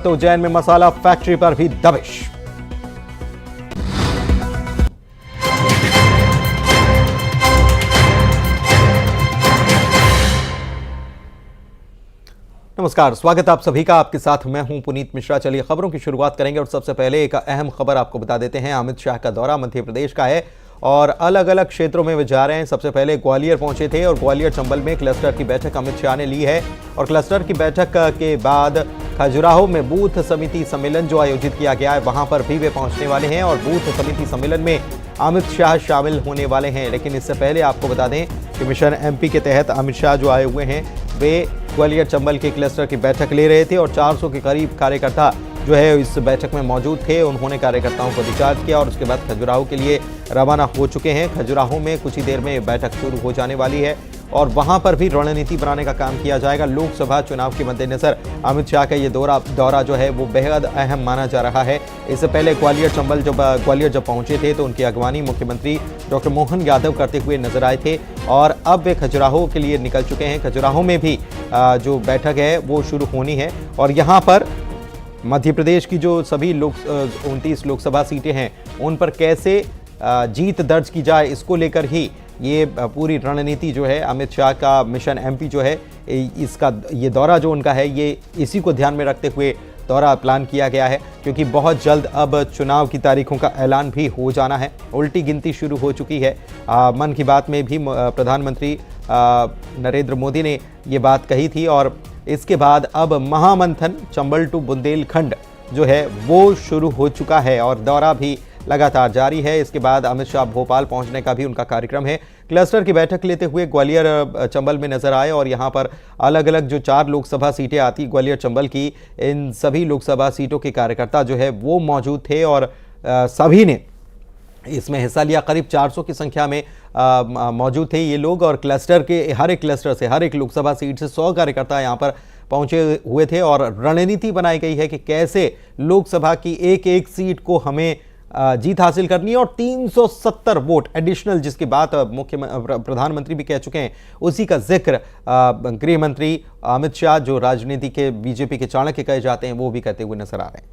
तो उज्जैन में मसाला फैक्ट्री पर भी दबिश। नमस्कार, स्वागत आप सभी का। आपके साथ मैं हूं पुनीत मिश्रा। चलिए खबरों की शुरुआत करेंगे और सबसे पहले एक अहम खबर आपको बता देते हैं। अमित शाह का दौरा मध्य प्रदेश का है और अलग अलग क्षेत्रों में वे जा रहे हैं। सबसे पहले ग्वालियर पहुंचे थे और ग्वालियर चंबल में क्लस्टर की बैठक अमित शाह ने ली है और क्लस्टर की बैठक के बाद खजुराहो में बूथ समिति सम्मेलन जो आयोजित किया गया है वहां पर भी वे पहुंचने वाले हैं और बूथ समिति सम्मेलन में अमित शाह शामिल होने वाले हैं। लेकिन इससे पहले आपको बता दें कि मिशन एमपी के तहत अमित शाह जो आए हुए हैं वे ग्वालियर चंबल के क्लस्टर की बैठक ले रहे थे और 400 के करीब कार्यकर्ता जो है इस बैठक में मौजूद थे। उन्होंने कार्यकर्ताओं को डिस्चार्ज किया और उसके बाद खजुराहो के लिए रवाना हो चुके हैं। खजुराहो में कुछ ही देर में बैठक शुरू हो जाने वाली है और वहां पर भी रणनीति बनाने का काम किया जाएगा। लोकसभा चुनाव के मद्देनजर अमित शाह का ये दौरा जो है वो बेहद अहम माना जा रहा है। इससे पहले ग्वालियर जब पहुंचे थे तो उनकी अगवानी मुख्यमंत्री डॉक्टर मोहन यादव करते हुए नजर आए थे और अब वे खजुराहो के लिए निकल चुके हैं। खजुराहो में भी जो बैठक है वो शुरू होनी है और यहाँ पर मध्य प्रदेश की जो सभी 29 लोकसभा सीटें हैं उन पर कैसे जीत दर्ज की जाए इसको लेकर ही ये पूरी रणनीति जो है अमित शाह का मिशन एमपी जो है इसका ये दौरा जो उनका है ये इसी को ध्यान में रखते हुए दौरा प्लान किया गया है क्योंकि बहुत जल्द अब चुनाव की तारीखों का ऐलान भी हो जाना है। उल्टी गिनती शुरू हो चुकी है। मन की बात में भी प्रधानमंत्री नरेंद्र मोदी ने ये बात कही थी और इसके बाद अब महामंथन चंबल टू बुंदेलखंड जो है वो शुरू हो चुका है और दौरा भी लगातार जारी है। इसके बाद अमित शाह भोपाल पहुंचने का भी उनका कार्यक्रम है। क्लस्टर की बैठक लेते हुए ग्वालियर चंबल में नजर आए और यहां पर अलग अलग जो 4 लोकसभा सीटें आती ग्वालियर चंबल की, इन सभी लोकसभा सीटों के कार्यकर्ता जो है वो मौजूद थे और सभी ने इसमें हिस्सा लिया। करीब 400 की संख्या में मौजूद थे ये लोग और क्लस्टर के हर एक क्लस्टर से हर एक लोकसभा सीट से 100 कार्यकर्ता यहाँ पर पहुंचे हुए थे और रणनीति बनाई गई है कि कैसे लोकसभा की एक एक सीट को हमें जीत हासिल करनी है और 370 वोट एडिशनल जिसकी बात प्रधानमंत्री भी कह चुके हैं उसी का जिक्र गृह मंत्री अमित शाह जो राजनीति के बीजेपी के चाणक्य कहे जाते हैं वो भी कहते हुए नजर आ रहे हैं।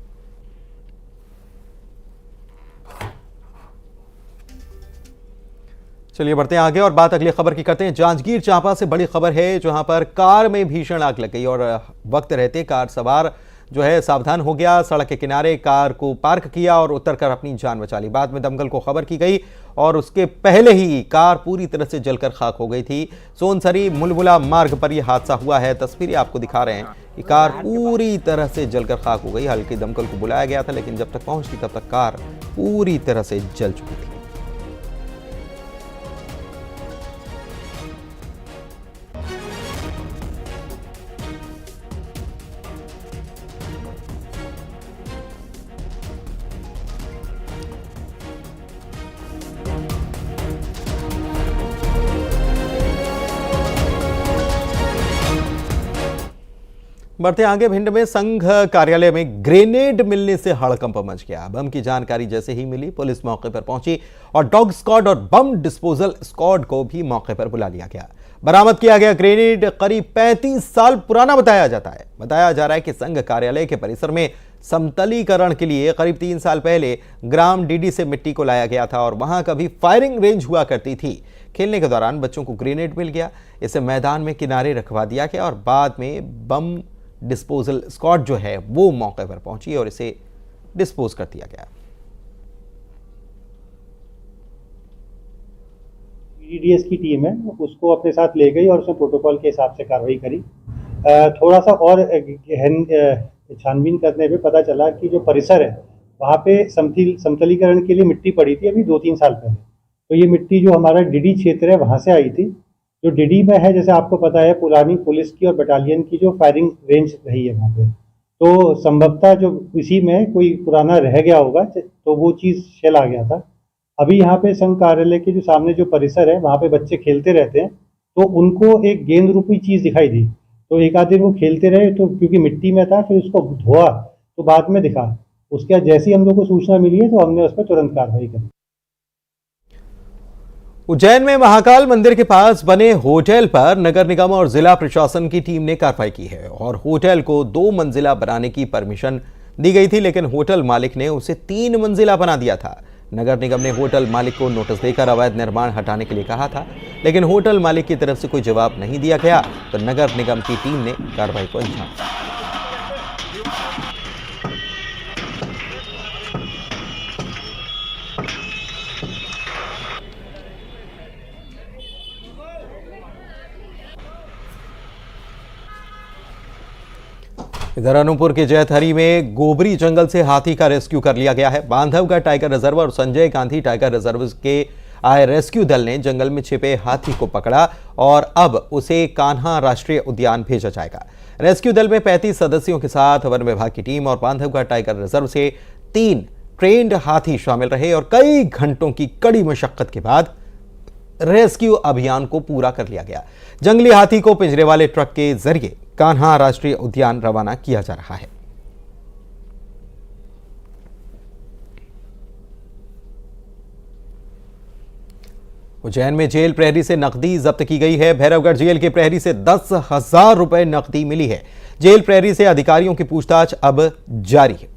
चलिए बढ़ते हैं आगे और बात अगली खबर की करते हैं। जांजगीर चांपा से बड़ी खबर है जहां पर कार में भीषण आग लग गई और वक्त रहते कार सवार जो है सावधान हो गया, सड़क के किनारे कार को पार्क किया और उतरकर अपनी जान बचा ली। बाद में दमकल को खबर की गई और उसके पहले ही कार पूरी तरह से जलकर खाक हो गई थी। सोनसरी मुलमुला मार्ग पर यह हादसा हुआ है। तस्वीरें आपको दिखा रहे हैं कि कार पूरी तरह से जलकर खाक हो गई। हल्के दमकल को बुलाया गया था लेकिन जब तक पहुंची तब तक कार पूरी तरह से जल चुकी थी। बढ़ते आगे, भिंड में संघ कार्यालय में ग्रेनेड मिलने से हड़कंप मच गया। बम की जानकारी जैसे ही मिली पुलिस मौके पर पहुंची और डॉग स्क्वाड और बम डिस्पोजल स्क्वाड को भी मौके पर बुला लिया गया। बरामद किया गया ग्रेनेड करीब 35 साल पुराना बताया जाता है। बताया जा रहा है कि संघ कार्यालय के परिसर में समतलीकरण के लिए करीब 3 साल पहले ग्राम डीडी से मिट्टी को लाया गया था और वहां कभी फायरिंग रेंज हुआ करती थी। खेलने के दौरान बच्चों को ग्रेनेड मिल गया, इसे मैदान में किनारे रखवा दिया गया और बाद में बम डिस्पोजल स्क्वाड जो है वो मौके पर पहुंची और इसे डिस्पोज कर दिया गया। डीडीएस की टीम है उसको अपने साथ ले गई और उसने प्रोटोकॉल के हिसाब से कार्रवाई करी। थोड़ा सा और गहन छानबीन करने पे पता चला कि जो परिसर है वहाँ पे समतलीकरण के लिए मिट्टी पड़ी थी अभी 2-3 साल पहले। तो ये मिट्टी जो हमारा डीडी क्षेत्र है वहाँ से आई थी। जो डीडी में है जैसे आपको पता है पुरानी पुलिस की और बटालियन की जो फायरिंग रेंज रही है वहाँ पे, तो संभवतः जो इसी में कोई पुराना रह गया होगा तो वो चीज़ शेल आ गया था। अभी यहाँ पे संघ कार्यालय के जो सामने जो परिसर है वहाँ पे बच्चे खेलते रहते हैं तो उनको एक गेंद रूपी चीज़ दिखाई दी। तो एक आध दिन वो खेलते रहे तो क्योंकि मिट्टी में था फिर उसको धोआ तो बाद में दिखा। उसके बाद जैसी हम लोग को सूचना मिली है तो हमने उस पर तुरंत कार्रवाई करी। उज्जैन में महाकाल मंदिर के पास बने होटल पर नगर निगम और जिला प्रशासन की टीम ने कार्रवाई की है और होटल को 2 मंजिला बनाने की परमिशन दी गई थी, लेकिन होटल मालिक ने उसे 3 मंजिला बना दिया था। नगर निगम ने होटल मालिक को नोटिस देकर अवैध निर्माण हटाने के लिए कहा था, लेकिन होटल मालिक की तरफ से कोई जवाब नहीं दिया गया, तो नगर निगम की टीम ने कार्रवाई को अंजाम दिया। इधर अनूपपुर के जैतहरी में गोबरी जंगल से हाथी का रेस्क्यू कर लिया गया है। बांधवगढ़ टाइगर रिजर्व और संजय गांधी टाइगर रिजर्व के आए रेस्क्यू दल ने जंगल में छिपे हाथी को पकड़ा और अब उसे कान्हा राष्ट्रीय उद्यान भेजा जाएगा। रेस्क्यू दल में 35 सदस्यों के साथ वन विभाग की टीम और बांधवगढ़ टाइगर रिजर्व से 3 ट्रेंड हाथी शामिल रहे और कई घंटों की कड़ी मशक्कत के बाद रेस्क्यू अभियान को पूरा कर लिया गया। जंगली हाथी को पिंजरे वाले ट्रक के जरिए कान्हा राष्ट्रीय उद्यान रवाना किया जा रहा है। उज्जैन में जेल प्रहरी से नकदी जब्त की गई है। भैरवगढ़ जेल के प्रहरी से 10,000 रुपए नकदी मिली है। जेल प्रहरी से अधिकारियों की पूछताछ अब जारी है।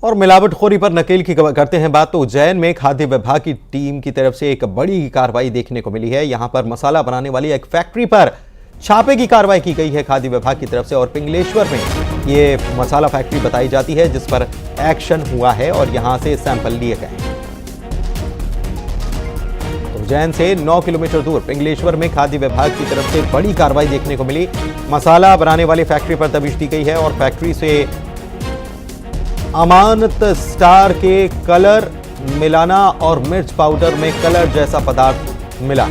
और मिलावटखोरी पर नकेल की करते हैं बात, तो उज्जैन में खाद्य विभाग की टीम की तरफ से एक बड़ी कार्रवाई देखने को मिली है। यहां पर मसाला बनाने वाली एक फैक्ट्री पर छापे की कार्रवाई की गई है खाद्य विभाग की तरफ से और पिंगलेश्वर में ये मसाला फैक्ट्री बताई जाती है, जिस पर एक्शन हुआ है और यहां से सैंपल लिए गए हैं। तो उज्जैन से 9 किलोमीटर दूर पिंगलेश्वर में खाद्य विभाग की तरफ से बड़ी कार्रवाई देखने को मिली। मसाला बनाने वाली फैक्ट्री पर दबिश दी गई है और फैक्ट्री से अमानत स्टार के कलर मिलाना और मिर्च पाउडर में कलर जैसा पदार्थ मिला।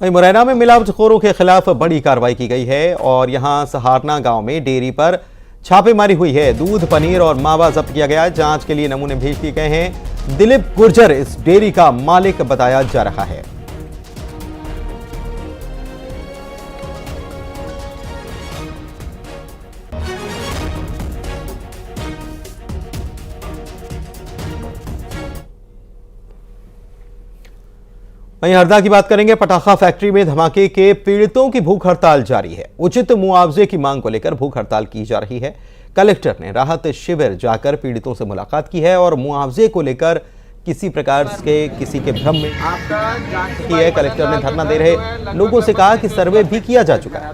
वहीं मुरैना में मिलावटखोरों के खिलाफ बड़ी कार्रवाई की गई है और यहां सहारना गांव में डेयरी पर छापेमारी हुई है। दूध, पनीर और मावा जब्त किया गया है। जांच के लिए नमूने भेज दिए गए हैं। दिलीप गुर्जर इस डेयरी का मालिक बताया जा रहा है। वहीं हरदा की बात करेंगे। पटाखा फैक्ट्री में धमाके के पीड़ितों की भूख हड़ताल जारी है। उचित मुआवजे की मांग को लेकर भूख हड़ताल की जा रही है। कलेक्टर ने राहत शिविर जाकर पीड़ितों से मुलाकात की है और मुआवजे को लेकर किसी प्रकार के किसी के भ्रम में की है। कलेक्टर ने धरना दे रहे लोगों से कहा कि सर्वे भी किया जा चुका है।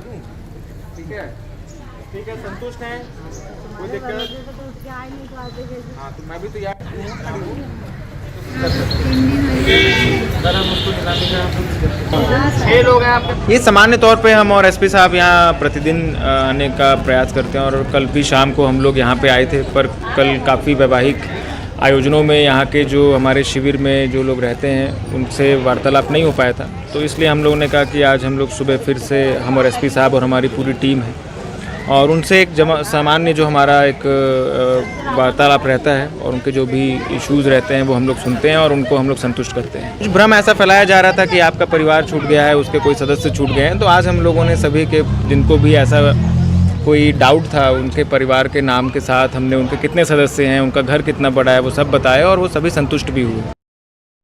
ठीक है, संतुष्ट हैं, कोई दिक्कत? हाँ, तो मैं भी तो यार ये सामान्य तौर पे हम और एसपी साहब यहाँ प्रतिदिन आने का प्रयास करते हैं और कल भी शाम को हम लोग यहाँ पे आए थे, पर कल काफ़ी वैवाहिक आयोजनों में यहाँ के जो हमारे शिविर में जो लोग रहते हैं उनसे वार्तालाप नहीं हो पाया था, तो इसलिए हम लोगों ने कहा कि आज हम लोग सुबह फिर से हम और एसपी साहब और हमारी पूरी टीम है और उनसे एक सामान्य जो हमारा एक वार्तालाप रहता है और उनके जो भी इश्यूज़ रहते हैं वो हम लोग सुनते हैं और उनको हम लोग संतुष्ट करते हैं। कुछ भ्रम ऐसा फैलाया जा रहा था कि आपका परिवार छूट गया है, उसके कोई सदस्य छूट गए हैं, तो आज हम लोगों ने सभी के जिनको भी ऐसा कोई डाउट था उनके परिवार के नाम के साथ हमने उनके कितने सदस्य हैं, उनका घर कितना बड़ा है, वो सब बताया और वो सभी संतुष्ट भी हुए।